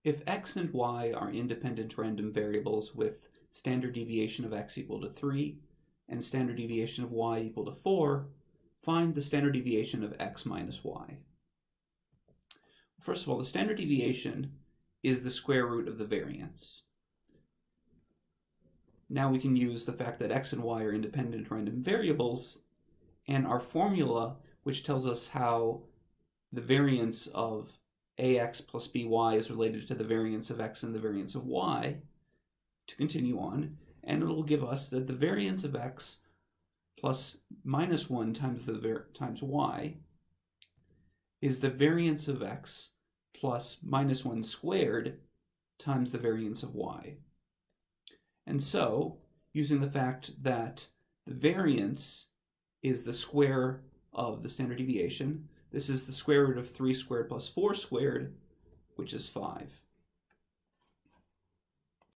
If x and y are independent random variables with standard deviation of x equal to 3 and standard deviation of y equal to 4, find the standard deviation of x minus y. First of all, the standard deviation is the square root of the variance. Now we can use the fact that x and y are independent random variables and our formula, which tells us how the variance of ax plus by is related to the variance of x and the variance of y, to continue on, and it will give us that the variance of x plus minus 1 times y is the variance of x plus minus 1 squared times the variance of y. And so, using the fact that the variance is the square of the standard deviation, this is the square root of 3 squared plus 4 squared, which is 5.